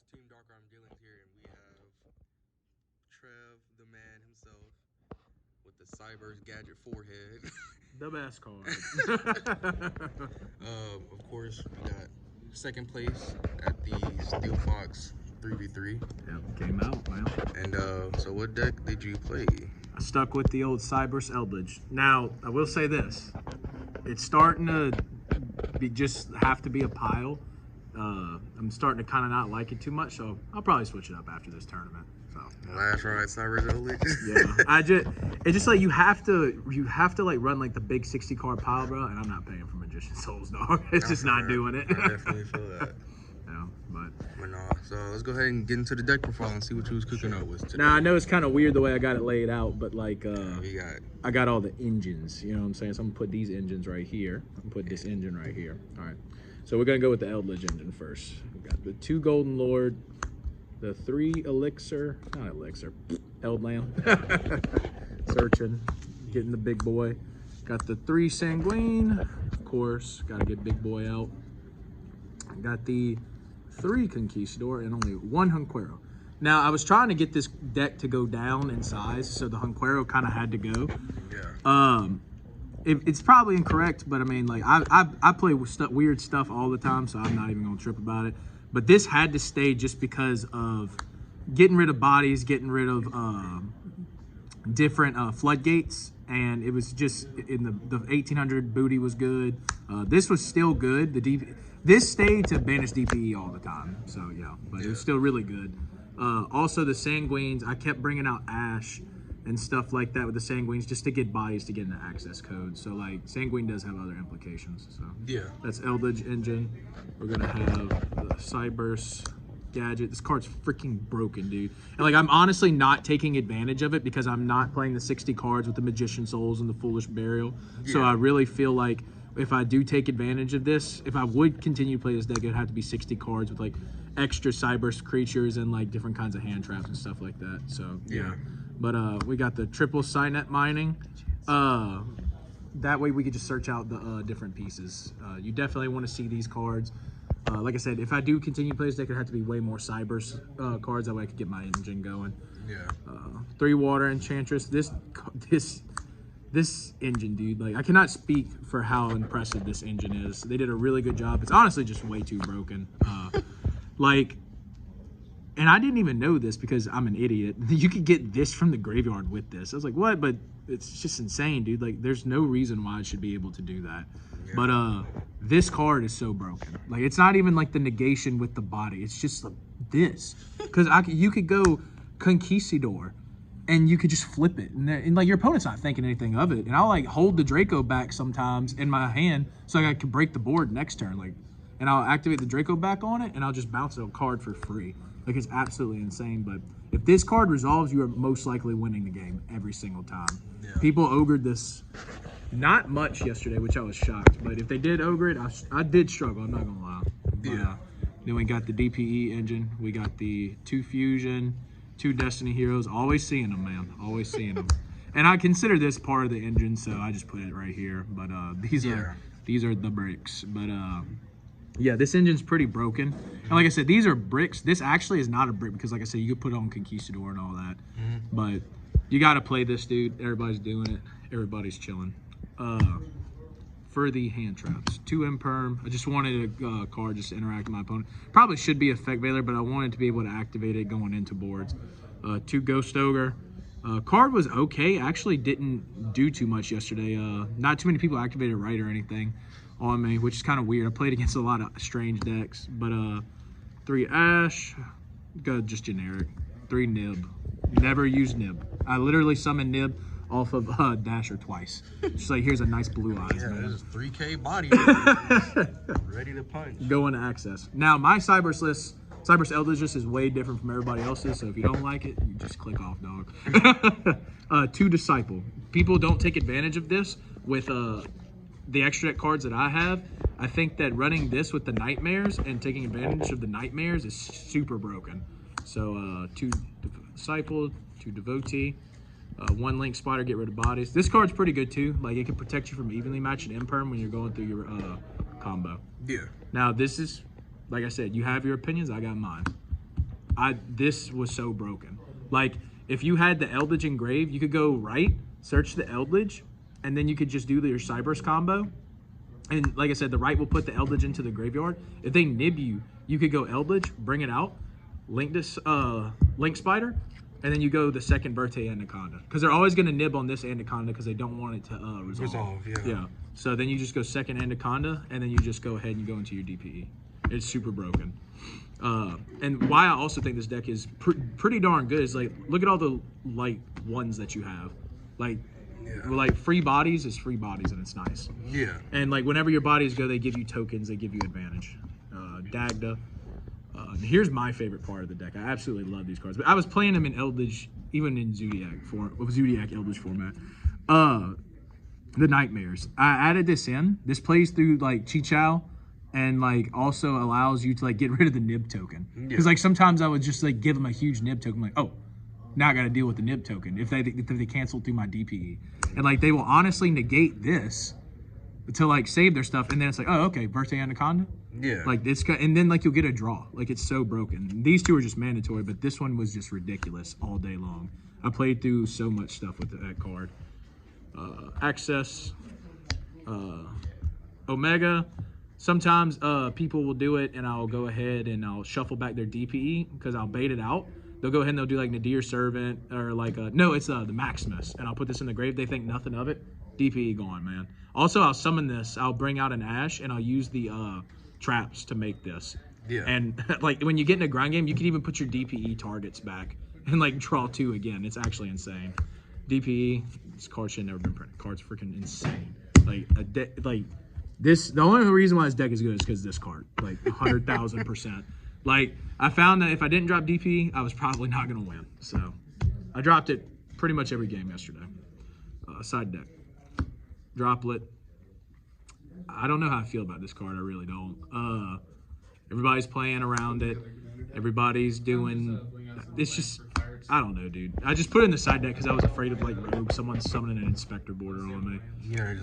guys, Team Dark Arm Dealings here, and we have Trev, the man himself, with the Cyberse gadget forehead. The best card. Of course, we got second place at the Steel Fox 3v3. Yep, came out, man. And so what deck did you play? I stuck with the old Cyberse Eldlich. Now, I will say this. It's starting to just have to be a pile. I'm starting to kind of not like it too much, so I'll probably switch it up after this tournament. So Last ride, Cyberse Eldlich. yeah, it's just like you have to like run like the big 60 card pile, bro, and I'm not paying for Magician Souls, dog. It's just not doing it. I definitely feel that. Yeah, but no. So let's go ahead and get into the deck profile and see what you was cooking up with today. now I know it's kind of weird the way I got it laid out, but like we I got all the engines, you know what I'm saying? So I'm gonna put these engines right here. I'm gonna put this engine right here. All right. So we're gonna go with the Eldlich engine first. We got the 2 Golden Lord, the 3 Elixir, not Elixir, Eldlam. Searching, getting the big boy. Got the 3 Sanguine, of course, gotta get big boy out. Got the 3 Conquistador and only 1 Hunquero. Now, I was trying to get this deck to go down in size, so the Hunquero kind of had to go. Yeah. It's probably incorrect, but I mean, like, I play with weird stuff all the time, so I'm not even going to trip about it. But this had to stay just because of getting rid of bodies, getting rid of different floodgates, and it was just, in the 1800 booty was good. This was still good. This stayed to banish DPE all the time, so yeah, but it was still really good. Also, the Sanguines, I kept bringing out Ash and stuff like that with the Sanguines just to get bodies to get into access codes. So, like, Sanguine does have other implications. So Yeah. that's Eldlich engine. We're going to have the Cyberse gadget. This card's freaking broken, dude. And, like, I'm honestly not taking advantage of it because I'm not playing the 60 cards with the Magician Souls and the Foolish Burial. Yeah. So I really feel like if I do take advantage of this, if I would continue to play this deck, it would have to be 60 cards with, like, extra Cyberse creatures and, like, different kinds of hand traps and stuff like that. So, yeah. But we got the triple Cynet mining. That way we could just search out the different pieces. You definitely want to see these cards. Like I said, if I do continue to play this deck, it have to be way more Cyberse cards. That way I could get my engine going. Yeah. 3 Water Enchantress. This engine, dude. Like, I cannot speak for how impressive this engine is. They did a really good job. It's honestly just way too broken. And I didn't even know this because I'm an idiot. You could get this from the graveyard with this. I was like, what? But it's just insane, dude. Like, there's no reason why I should be able to do that. Yeah. But this card is so broken. Like, it's not even like the negation with the body. It's just like this. Because you could go Conquistador and you could just flip it. And like, your opponent's not thinking anything of it. And I'll like hold the Draco back sometimes in my hand so I can break the board next turn. Like, and I'll activate the Draco back on it and I'll just bounce a card for free. Like, it's absolutely insane. But if this card resolves, you are most likely winning the game every single time. Yeah. People ogred this not much yesterday, which I was shocked. But if they did ogre it, I did struggle. I'm not going to lie. Yeah. Then we got the DPE engine. We got the 2 Fusion, 2 Destiny Heroes. Always seeing them, man. Always seeing them. And I consider this part of the engine, so I just put it right here. But these are the bricks. But yeah, this engine's pretty broken. And like I said, these are bricks. This actually is not a brick because, like I said, you could put it on Conquistador and all that. But you got to play this, dude. Everybody's doing it. Everybody's chilling. For the hand traps, 2 Imperm. I just wanted a card just to interact with my opponent. Probably should be Effect Veiler, but I wanted to be able to activate it going into boards. 2 Ghost Ogre. Card was okay. Actually didn't do too much yesterday. Not too many people activated right or anything on me, which is kind of weird. I played against a lot of strange decks, but 3 Ash, good, just generic. 3 Nib, never used Nib. I literally summoned Nib off of Dasher twice. Just like, here's a nice blue eyes, man. This is 3K body ready to punch. Go into access. Now, my Cyberse list, Cyberse Eldlich list is way different from everybody else's, so if you don't like it, you just click off, dog. 2 Disciple. People don't take advantage of this with the extra deck cards that I have. I think that running this with the Nightmares and taking advantage of the Nightmares is super broken. So 2 Disciple, 2 Devotee, 1 Link Spider, get rid of bodies. This card's pretty good too. Like, it can protect you from evenly matched Imperm when you're going through your combo. Yeah. Now, this is, like I said, you have your opinions, I got mine. this was so broken. Like, if you had the Eldlich engraved, you could go right, search the Eldlich, and then you could just do your Cyberse combo. And like I said, the right will put the Eldlich into the graveyard. If they nib you, you could go Eldlich, bring it out, link spider, and then you go the second Birthday Anaconda. Because they're always going to nib on this Anaconda because they don't want it to resolve. Yeah. So then you just go second Anaconda, and then you just go ahead and go into your DPE. It's super broken. And why I also think this deck is pretty darn good is, like, look at all the light ones that you have. Like free bodies is free bodies, and it's nice. Yeah. And like whenever your bodies go, they give you tokens, they give you advantage. Dagda. Here's my favorite part of the deck. I absolutely love these cards. But I was playing them in Eldlich, even in Zodiac Eldlich format. The Nightmares. I added this in. This plays through like Chichao, and like also allows you to like get rid of the nib token. Because like sometimes I would just like give them a huge nib token, like, oh, now I got to deal with the nib token if they cancel through my DPE. And like they will honestly negate this to like save their stuff, and then it's like, oh, okay, Birthday Anaconda. Yeah. Like it's, and then like you'll get a draw. Like it's so broken. These two are just mandatory, but this one was just ridiculous all day long. I played through so much stuff with that card. Access, Omega. Sometimes people will do it, and I'll go ahead and I'll shuffle back their DPE because I'll bait it out. They'll go ahead and they'll do like Nadir Servant or like no, it's the Maximus, and I'll put this in the grave. They think nothing of it. DPE gone, man. Also, I'll summon this. I'll bring out an Ash, and I'll use the traps to make this. Yeah. And like when you get in a grind game, you can even put your DPE targets back and like draw 2 again. It's actually insane. DPE, this card should have never been printed. Card's freaking insane. Like this. The only reason why this deck is good is because this card, like 100,000%. Like I found that if I didn't drop DP, I was probably not gonna win. So I dropped it pretty much every game yesterday. Side deck, Droplet. I don't know how I feel about this card. I really don't. Everybody's playing around it. Everybody's doing. It's just. I don't know, dude. I just put it in the side deck because I was afraid of like rogue, someone summoning an Inspector border on me. Yeah,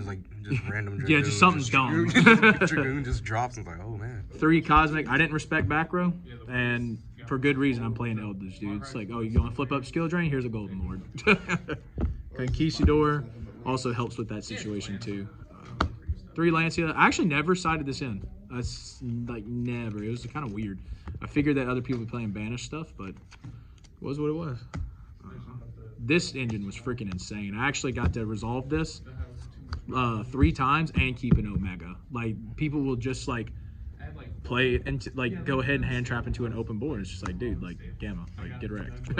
just random. Yeah, just something's dumb. Dragoon just drops and it's like, oh man. 3 Cosmic. I didn't respect back row, and for good reason. I'm playing Eldlich, dude. It's like, oh, you want to flip up skill drain? Here's a Golden Lord. Conquistador also helps with that situation too. 3 Lancia. I actually never sided this in. That's like never. It was kind of weird. I figured that other people were playing banished stuff, but it was what it was. This engine was freaking insane. I actually got to resolve this 3 times and keep an Omega. Like people will just like play and like go ahead and hand trap into an open board. It's just like, dude, like Gamma, like get wrecked.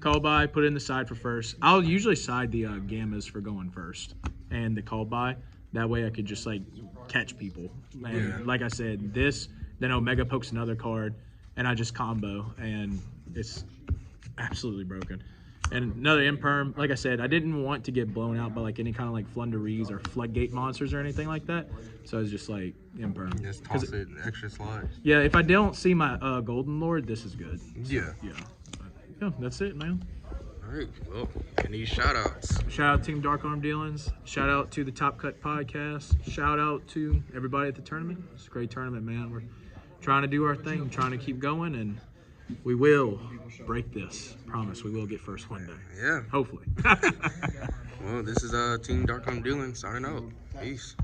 Call by, put it in the side for first. I'll usually side the Gammas for going first and the call by. That way I could just like catch people. And like I said, this, then Omega pokes another card, and I just combo, and it's absolutely broken. And another Imperm, like I said, I didn't want to get blown out by like any kind of like Flunderies or Floodgate monsters or anything like that. So I was just like Imperm. Just toss it extra slot. Yeah, if I don't see my Golden Lord, this is good. Yeah. Yeah. Yeah, that's it, man. All right. Well, any shout outs? Shout out to Team Dark Arm Dealings. Shout out to the Top Cut Podcast. Shout out to everybody at the tournament. It's a great tournament, man. We're trying to do our thing, trying to keep going, and we will break this. Promise, we will get first one day. Yeah. Hopefully. Well, this is Team Dark Arm Dealing signing out. Peace.